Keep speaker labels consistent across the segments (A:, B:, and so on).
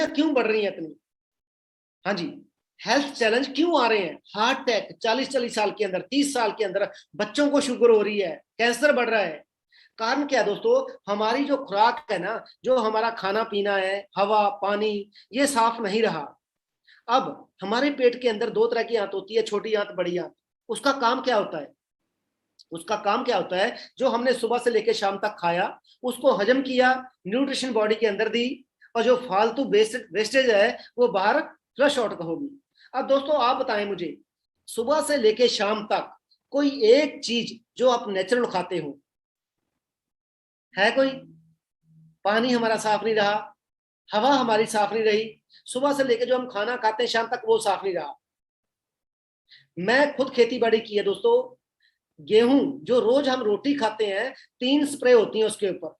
A: क्यों बढ़ रही है इतनी? हाँ जी, हेल्थ चैलेंज क्यों आ रहे हैं? हार्ट अटैक 40-40 साल के अंदर, 30 साल के अंदर बच्चों को शुगर हो रही है, कैंसर बढ़ रहा है। कारण क्या है दोस्तों? हमारी जो खुराक है ना, जो हमारा खाना पीना है, हवा पानी, ये साफ नहीं रहा। अब हमारे पेट के अंदर दो तरह की आंत होती है, छोटी आंत बड़ी आंत। उसका काम क्या होता है? उसका काम क्या होता है? जो हमने सुबह से लेकर शाम तक खाया, उसको हजम किया, न्यूट्रिशन बॉडी के अंदर दी, और जो फालतू वेस्टेज है वो बाहर फ्लश आउट होगी। अब दोस्तों आप बताएं मुझे, सुबह से लेकर शाम तक कोई एक चीज जो आप नेचुरल खाते हो है कोई? पानी हमारा साफ नहीं रहा, हवा हमारी साफ नहीं रही, सुबह से लेकर जो हम खाना खाते हैं शाम तक वो साफ नहीं रहा। मैं खुद खेती बाड़ी की है दोस्तों। गेहूं जो रोज हम रोटी खाते हैं, 3 स्प्रे होती हैं उसके ऊपर।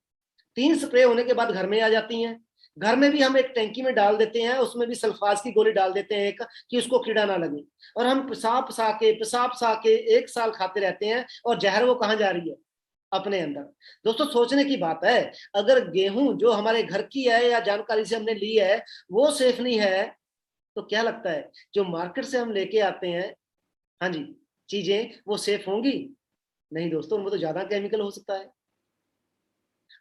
A: 3 स्प्रे होने के बाद घर में आ जाती हैं। घर में भी हम एक टैंकी में डाल देते हैं, उसमें भी सल्फास की गोली डाल देते हैं एक, कि उसको कीड़ा ना लगे। और हम पेशाब सा के 1 साल खाते रहते हैं, और जहर वो कहाँ जा रही है? अपने अंदर। दोस्तों सोचने की बात है, अगर गेहूं जो हमारे घर की है या जानकारी से हमने ली है वो सेफ नहीं है, तो क्या लगता है जो मार्केट से हम लेके आते हैं, हाँ जी, चीजें वो सेफ होंगी? नहीं दोस्तों, उनमें तो ज्यादा केमिकल हो सकता है।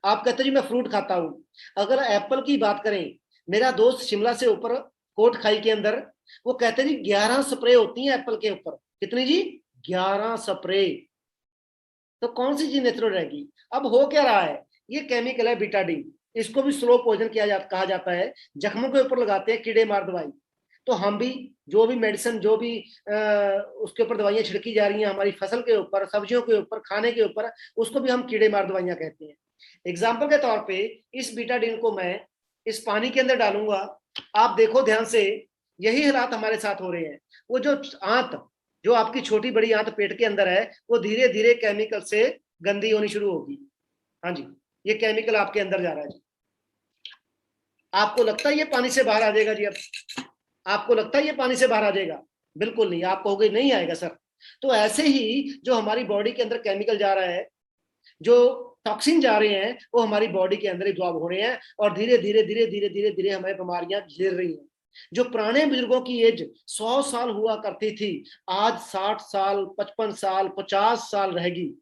A: आप कहते जी मैं फ्रूट खाता हूं, अगर एप्पल की बात करें, मेरा दोस्त शिमला से ऊपर कोट खाई के अंदर, वो कहते जी 11 स्प्रे होती हैं एप्पल के ऊपर। कितनी जी? 11 स्प्रे। तो कौन सी चीज नेचुरल रहेगी? अब हो क्या रहा है? ये केमिकल है बीटाडीन, इसको भी स्लो पॉइजन कहा जाता है। जख्मों के ऊपर लगाते हैं कीड़े मार दवाई। तो हम भी जो भी मेडिसिन, जो भी उसके ऊपर दवाइयां छिड़की जा रही हैं हमारी फसल के ऊपर, सब्जियों के ऊपर, खाने के ऊपर, उसको भी हम कीड़े मार दवाइयां कहते हैं। एग्जाम्पल के तौर पे इस बीटाडीन को मैं इस पानी के अंदर डालूंगा, आप देखो ध्यान से, यही हालात हमारे साथ हो रहे हैं। वो जो आंत, जो आपकी छोटी बड़ी आंत पेट के अंदर है, वो धीरे धीरे केमिकल से गंदी होनी शुरू होगी। हाँ जी, ये केमिकल आपके अंदर जा रहा है जी। आपको लगता है ये पानी से बाहर आ जाएगा जी? अब आपको लगता है ये पानी से बाहर आ जाएगा? बिल्कुल नहीं। आप कहोगे नहीं आएगा सर। तो ऐसे ही जो हमारी बॉडी के अंदर केमिकल जा रहा है, जो टॉक्सिन जा रहे हैं, वो हमारी बॉडी के अंदर एब्जॉर्ब हो रहे हैं, और धीरे धीरे धीरे धीरे धीरे धीरे हमें बीमारियां घेर रही हैं। जो पुराने बुजुर्गों की एज 100 साल हुआ करती थी, आज 60 साल, 55 साल, 50 साल रहेगी।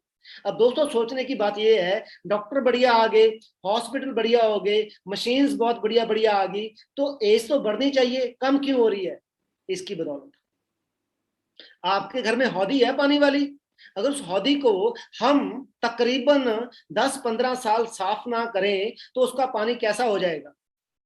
A: अब दोस्तों सोचने की बात यह है, डॉक्टर बढ़िया आ गए, हॉस्पिटल बढ़िया हो गए, मशीन्स बहुत बढ़िया बढ़िया आ गई, तो एज तो बढ़नी चाहिए, कम क्यों हो रही है? इसकी बदौलत। आपके घर में हौदी है पानी वाली, अगर उस हौदी को हम तकरीबन 10-15 साल साफ ना करें तो उसका पानी कैसा हो जाएगा?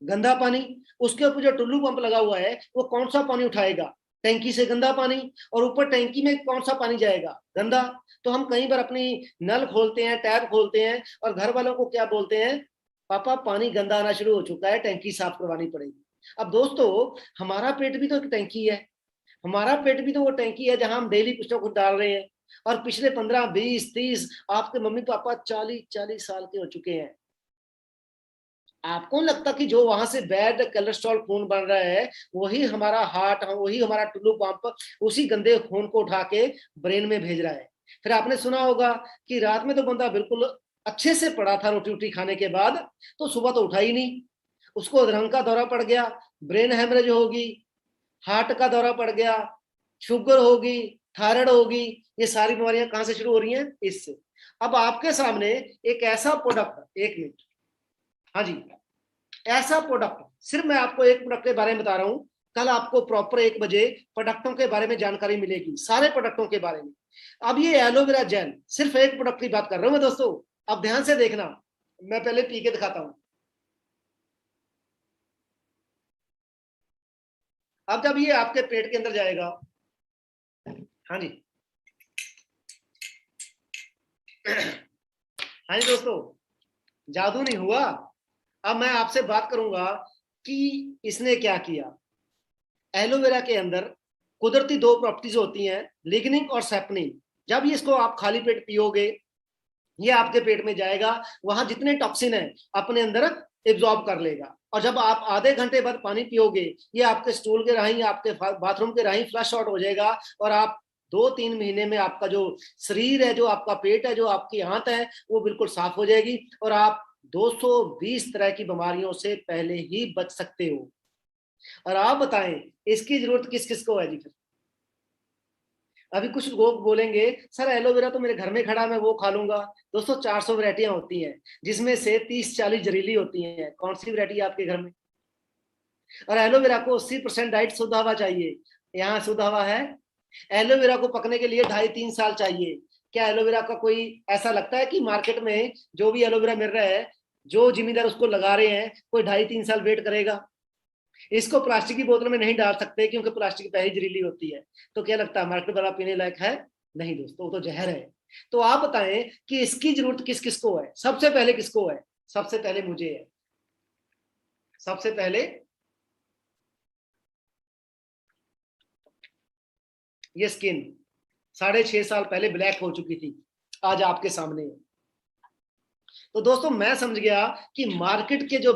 A: गंदा पानी। उसके ऊपर जो टुल्लू पंप लगा हुआ है वो कौन सा पानी उठाएगा? टैंकी से गंदा पानी। और ऊपर टैंकी में कौन सा पानी जाएगा? गंदा। तो हम कई बार अपनी नल खोलते हैं, टैप खोलते हैं, और घर वालों को क्या बोलते हैं? पापा पानी गंदा आना शुरू हो चुका है, टैंकी साफ करवानी पड़ेगी। अब दोस्तों, हमारा पेट भी तो एक टैंकी है। हमारा पेट भी तो वो टैंकी है जहां हम डेली कुछ ना कुछ डाल रहे हैं। और पिछले 15-20-30, आपके मम्मी पापा 40-40 साल के हो चुके हैं। आपको नहीं लगता कि जो वहां से बैड कोलेस्ट्रॉल खून बन रहा है, वही हमारा हार्ट, वही हमारा टुल्लू पंप उसी गंदे खून को उठा के ब्रेन में भेज रहा है? फिर आपने सुना होगा कि रात में तो बंदा बिल्कुल अच्छे से पड़ा था रोटी वोटी खाने के बाद, तो सुबह तो उठा ही नहीं, उसको अधरंग का दौरा पड़ गया, ब्रेन हेमरेज होगी, हार्ट का दौरा पड़ गया, शुगर होगी, थायराइड होगी। ये सारी बीमारियां कहां से शुरू हो रही हैं? इससे। अब आपके सामने एक ऐसा प्रोडक्ट, एक मिनट, हाँ जी, ऐसा प्रोडक्ट, सिर्फ मैं आपको एक प्रोडक्ट के बारे में बता रहा हूं। कल आपको प्रॉपर 1 बजे प्रोडक्टों के बारे में जानकारी मिलेगी, सारे प्रोडक्टों के बारे में। अब ये एलोवेरा जेल, सिर्फ एक प्रोडक्ट की बात कर रहा हूं मैं दोस्तों। अब ध्यान से देखना, मैं पहले पी के दिखाता हूं। अब जब ये आपके पेट के अंदर जाएगा, हाँ जी, हाँ जी दोस्तों, जादू नहीं हुआ। अब मैं आपसे बात करूंगा कि इसने क्या किया। एलोवेरा के अंदर कुदरती 2 प्रॉपर्टीज होती हैं, लिग्निन और सैपनिन। जब ये इसको आप खाली पेट पियोगे, ये आपके पेट में जाएगा, वहां जितने टॉक्सिन है अपने अंदर एब्जॉर्ब कर लेगा। और जब आप आधे घंटे बाद पानी पियोगे, ये आपके स्टूल के राही, आपके बाथरूम के राही फ्लश आउट हो जाएगा, और आप 2-3 महीने में आपका जो शरीर है, जो आपका पेट है, जो आपकी आंत है, वो बिल्कुल साफ हो जाएगी, और आप 220 तरह की बीमारियों से पहले ही बच सकते हो। और आप बताएं इसकी जरूरत किस किस को है जी फिर? अभी कुछ लोग बोलेंगे सर एलोवेरा तो मेरे घर में खड़ा, मैं वो खा लूंगा। दोस्तों 400 वैरायटियां होती हैं, जिसमें से 30-40 जहरीली होती हैं। कौन सी वैरायटी है आपके घर में? और एलोवेरा को 80% डाइट शुद्ध हवा चाहिए। यहाँ शुद्ध हवा है? एलोवेरा को पकने के लिए 2.5-3 साल चाहिए। क्या एलोवेरा का कोई ऐसा लगता है कि मार्केट में जो भी एलोवेरा मिल रहा है, जो जिम्मेदार उसको लगा रहे हैं, कोई 2.5-3 साल वेट करेगा? इसको प्लास्टिक की बोतल में नहीं डाल सकते क्योंकि प्लास्टिक पहले जहरीली होती है। तो क्या लगता है मार्केट वाला पीने लायक है? नहीं दोस्तों, वो तो जहर है। तो आप बताएं कि इसकी जरूरत किस किस को है? सबसे पहले किसको है? सबसे पहले मुझे है। सबसे पहले ये स्किन 6.5 साल पहले ब्लैक हो चुकी थी, आज आपके सामने है। तो दोस्तों मैं समझ गया कि मार्केट के जो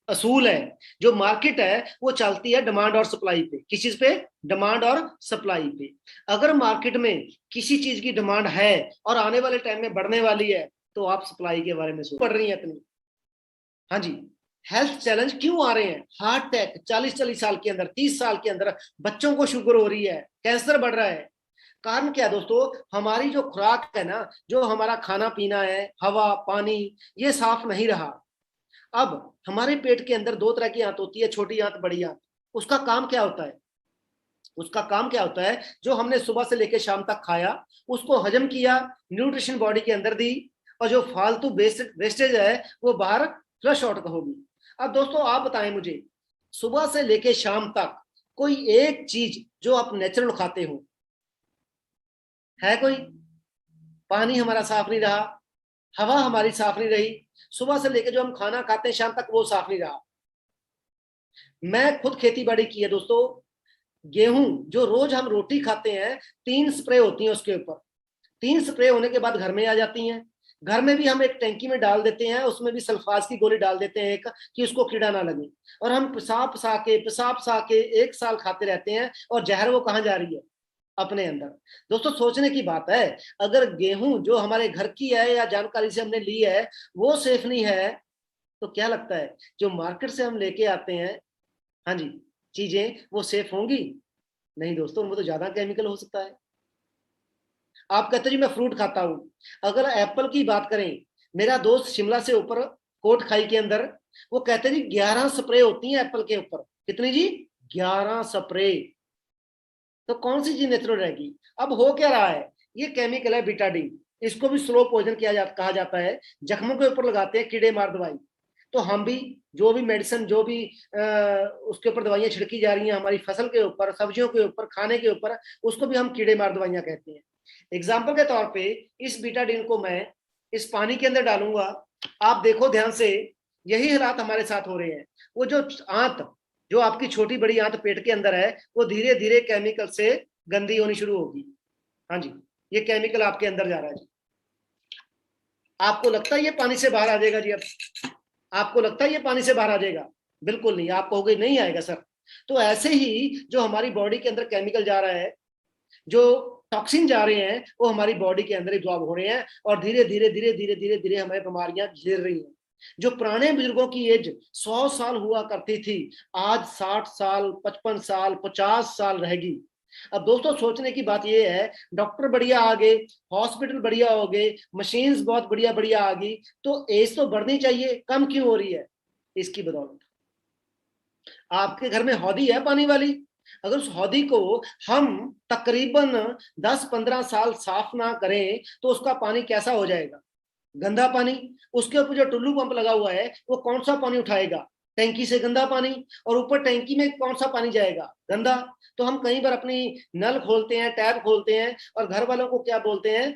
A: असूल है, जो मार्केट है वो चलती है डिमांड और सप्लाई पे। किस चीज पे? डिमांड और सप्लाई पे। अगर मार्केट में किसी चीज की डिमांड है और आने वाले टाइम में बढ़ने वाली है, तो आप सप्लाई के बारे में सोच पड़ रही है इतनी। हाँ जी। हेल्थ चैलेंज क्यों आ रहे हैं? हार्ट अटैक 40-40 साल के अंदर, 30 साल के अंदर बच्चों को शुगर हो रही है, कैंसर बढ़ रहा है। कारण क्या है दोस्तों? हमारी जो खुराक है ना, जो हमारा खाना पीना है, हवा पानी, ये साफ नहीं रहा। अब हमारे पेट के अंदर दो तरह की आंत होती है, छोटी आंत बड़ी आंत। उसका काम क्या होता है? उसका काम क्या होता है? जो हमने सुबह से लेकर शाम तक खाया, उसको हजम किया, न्यूट्रिशन बॉडी के अंदर दी, और जो फालतू वेस्टेज है वो बाहर फ्लश आउट होगी। अब दोस्तों आप बताएं मुझे, सुबह से लेकर शाम तक कोई एक चीज जो आप नेचुरल खाते हो है कोई? पानी हमारा साफ नहीं रहा, हवा हमारी साफ नहीं रही, सुबह से लेकर जो हम खाना खाते हैं शाम तक वो साफ नहीं रहा। मैं खुद खेती बाड़ी की है दोस्तों। गेहूं जो रोज हम रोटी खाते हैं, 3 स्प्रे होती हैं उसके ऊपर। 3 स्प्रे होने के बाद घर में आ जाती हैं। घर में भी हम एक टैंकी में डाल देते हैं, उसमें भी सल्फास की गोली डाल देते हैं एक, कि उसको कीड़ा ना लगे। और हम पेशाब पसा के 1 साल खाते रहते हैं, और जहर वो कहाँ जा रही है? अपने अंदर। दोस्तों सोचने की बात है, अगर गेहूं जो हमारे घर की है या जानकारी से हमने ली है वो सेफ नहीं है, तो क्या लगता है जो मार्केट से हम लेके आते हैं, हाँ जी, चीजें वो सेफ होंगी? नहीं दोस्तों, उनमें तो ज्यादा केमिकल हो सकता है। आप कहते हैं जी मैं फ्रूट खाता हूं। अगर एप्पल की बात करें, मेरा दोस्त शिमला से ऊपर कोट खाई के अंदर, वो कहते हैं जी 11 स्प्रे होती हैं एप्पल के ऊपर। कितनी जी? 11 स्प्रे। तो कौन सी चीज नेचुरल रहेगी? अब हो क्या रहा है? ये केमिकल है बीटाडीन। इसको भी स्लो पॉइजन कहा जाता है। जख्मों के ऊपर लगाते हैं कीड़े मार दवाई। तो हम भी जो भी मेडिसिन, जो भी उसके ऊपर दवाइयां छिड़की जा रही हैं हमारी फसल के ऊपर, सब्जियों के ऊपर, खाने के ऊपर, उसको भी हम कीड़े मार दवाइयां कहते हैं। एग्जाम्पल के तौर पे इस बीटाडीन को मैं इस पानी के अंदर डालूंगा, आप देखो ध्यान से, यही हालात हमारे साथ हो रहे हैं। वो जो आंत, जो आपकी छोटी बड़ी आंत पेट के अंदर है, वो धीरे धीरे केमिकल से गंदी होनी शुरू होगी। हाँ जी, ये केमिकल आपके अंदर जा रहा है जी। आपको लगता है ये पानी से बाहर आ जाएगा जी? अब आपको लगता है ये पानी से बाहर आ जाएगा? बिल्कुल नहीं। आप कहोगे नहीं आएगा सर। तो ऐसे ही जो हमारी बॉडी के अंदर केमिकल जा रहा है, जो टॉक्सिन जा रहे हैं, वो हमारी बॉडी के अंदर एब्जॉर्ब हो रहे हैं, और धीरे धीरे धीरे धीरे धीरे धीरे हमें बीमारियां घेर रही हैं। जो पुराने बुजुर्गों की एज 100 साल हुआ करती थी, आज 60 साल, 55 साल, 50 साल रहेगी। अब दोस्तों सोचने की बात यह है, डॉक्टर बढ़िया आ गए, हॉस्पिटल बढ़िया हो गए, मशीन्स बहुत बढ़िया बढ़िया आ गई, तो एज तो बढ़नी चाहिए, कम क्यों हो रही है? इसकी बदौलत आपके घर में हौदी है पानी वाली, अगर उस हौदी को हम तकरीबन 10-15 साल साफ ना करें तो उसका पानी कैसा हो जाएगा? गंदा पानी। उसके ऊपर जो टुल्लू पंप लगा हुआ है वो कौन सा पानी उठाएगा? टैंकी से गंदा पानी। और ऊपर टैंकी में कौन सा पानी जाएगा? गंदा। तो हम कई बार अपनी नल खोलते हैं, टैप खोलते हैं, और घर वालों को क्या बोलते हैं?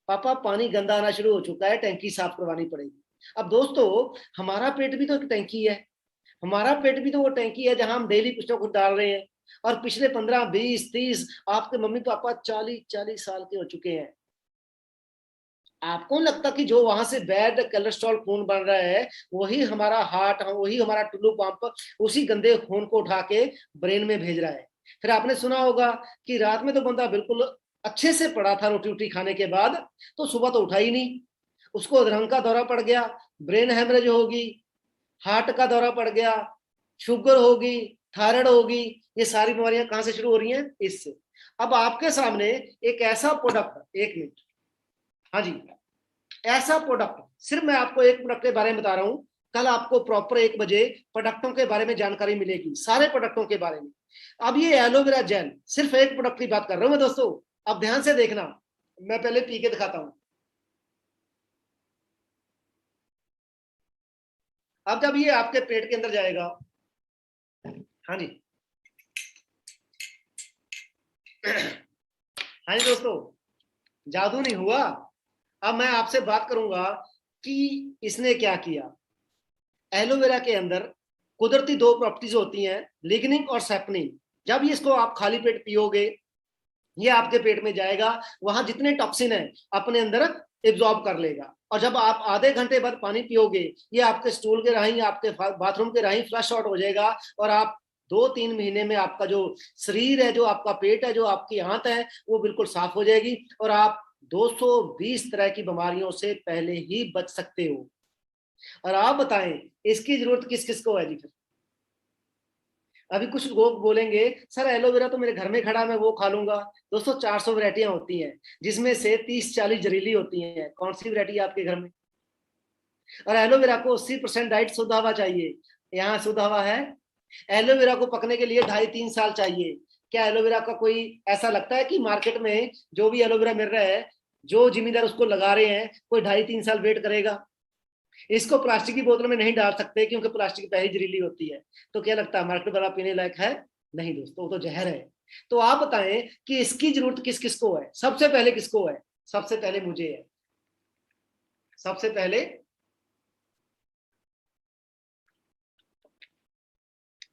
A: पापा पानी गंदा आना शुरू हो चुका है, टैंकी साफ करवानी पड़ेगी। अब दोस्तों हमारा पेट भी तो एक टैंकी है। हमारा पेट भी तो वो टैंकी है जहां हम डेली कुछ ना कुछ डाल रहे हैं। और पिछले 15-20-30, आपके मम्मी पापा 40-40 साल के हो चुके हैं। आपको लगता कि जो वहां से बैड कोलेस्ट्रॉल खून बन रहा है, वही हमारा हार्ट, वही हमारा टुल्लू पंप उसी गंदे खून को उठा के ब्रेन में भेज रहा है? फिर आपने सुना होगा कि रात में तो बंदा बिल्कुल अच्छे से पड़ा था रोटी वोटी खाने के बाद, तो सुबह तो उठा ही नहीं, उसको अधरंग का दौरा पड़ गया, ब्रेन हेमरेज होगी, हार्ट का दौरा पड़ गया, शुगर होगी, थायराइड होगी, ये सारी बीमारियां कहां से शुरू हो रही हैं? इससे। अब आपके सामने एक ऐसा प्रोडक्ट, एक मिनट, हाँ जी, ऐसा प्रोडक्ट, सिर्फ मैं आपको एक प्रोडक्ट के बारे में बता रहा हूं, कल आपको प्रॉपर 1 बजे प्रोडक्टों के बारे में जानकारी मिलेगी, सारे प्रोडक्टों के बारे में। अब ये एलोवेरा जेल, सिर्फ एक प्रोडक्ट की बात कर रहा हूं मैं दोस्तों, अब ध्यान से देखना, मैं पहले पी के दिखाता हूं। अब जब ये आपके पेट के अंदर जाएगा, हाँ जी, हाँ जी दोस्तों, जादू नहीं हुआ। अब मैं आपसे बात करूंगा कि इसने क्या किया। एलोवेरा के अंदर कुदरती 2 प्रॉपर्टीज होती हैं, लिग्निन और सैपनिन। जब ये इसको आप खाली पेट पियोगे, ये आपके पेट में जाएगा, वहां जितने टॉक्सिन है अपने अंदर एब्जॉर्ब कर लेगा, और जब आप आधे घंटे बाद पानी पियोगे, ये आपके स्टूल के राही, आपके बाथरूम के राही फ्लश आउट हो जाएगा, और आप 2-3 महीने में आपका जो शरीर है, जो आपका पेट है, जो आपकी आंत है, वो बिल्कुल साफ हो जाएगी, और आप 220 तरह की बीमारियों से पहले ही बच सकते हो। और आप बताएं, इसकी जरूरत किस किस को है जी? फिर अभी कुछ लोग बोलेंगे सर एलोवेरा तो मेरे घर में खड़ा, मैं वो खा लूंगा। दोस्तों 400 वैरायटियां होती हैं, जिसमें से 30-40 जहरीली होती हैं। कौन सी वैरायटी है आपके घर में? और एलोवेरा को 80% डाइट शुद्ध हवा चाहिए, यहाँ शुद्ध हवा है। एलोवेरा को पकने के लिए 2.5-3 साल चाहिए। क्या एलोवेरा का कोई ऐसा लगता है कि मार्केट में जो भी एलोवेरा मिल रहा है, जो जिम्मेदार उसको लगा रहे हैं, कोई 2.5-3 साल वेट करेगा? इसको प्लास्टिक की बोतल में नहीं डाल सकते, क्योंकि प्लास्टिक पहले जहरीली होती है। तो क्या लगता है मार्केट वाला पीने लायक है? नहीं दोस्तों, वो तो जहर है। तो आप बताएं कि इसकी जरूरत किस किस को है? सबसे पहले किसको है? सबसे पहले मुझे है। सबसे पहले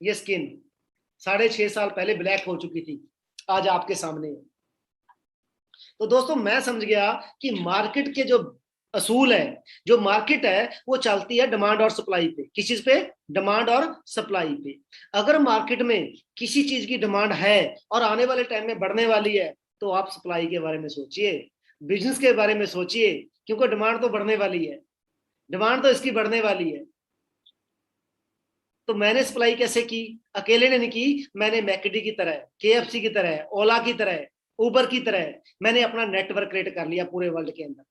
A: ये स्किन 6.5 साल पहले ब्लैक हो चुकी थी, आज आपके सामने है। तो दोस्तों मैं समझ गया कि मार्केट के जो असूल है, जो मार्केट है, वो चलती है डिमांड और सप्लाई पे। किस चीज पे? डिमांड और सप्लाई पे। अगर मार्केट में किसी चीज की डिमांड है और आने वाले टाइम में बढ़ने वाली है, तो आप सप्लाई के बारे में सोचिए, बिजनेस के बारे में सोचिए, क्योंकि डिमांड तो बढ़ने वाली है, डिमांड तो इसकी बढ़ने वाली है। तो मैंने सप्लाई कैसे की? अकेले ने नहीं की, मैंने मैकडी की तरह, केएफसी की तरह, ओला की तरह, उबर की तरह मैंने अपना नेटवर्क क्रिएट कर लिया पूरे वर्ल्ड के अंदर।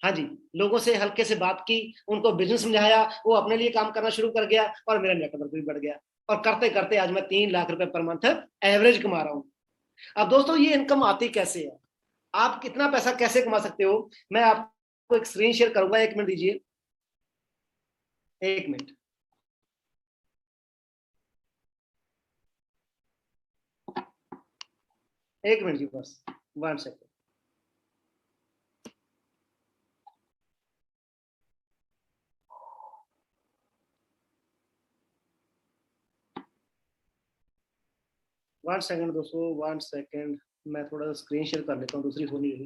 A: हाँ जी, लोगों से हल्के से बात की, उनको बिजनेस समझाया, वो अपने लिए काम करना शुरू कर गया, और मेरा नेटवर्क भी बढ़ गया, और करते करते आज मैं 3 लाख रुपए पर मंथ एवरेज कमा रहा हूं। अब दोस्तों ये इनकम आती कैसे है? आप कितना पैसा कैसे कमा सकते हो? मैं आपको एक स्क्रीन शेयर करूंगा, 1 मिनट दीजिए, 1 मिनट। एक मिनट जी, बस 1 सेकंड। वन सेकंड दोस्तों, 1 सेकंड, मैं थोड़ा सा स्क्रीन शेयर कर लेता हूँ दूसरी फोन में भी।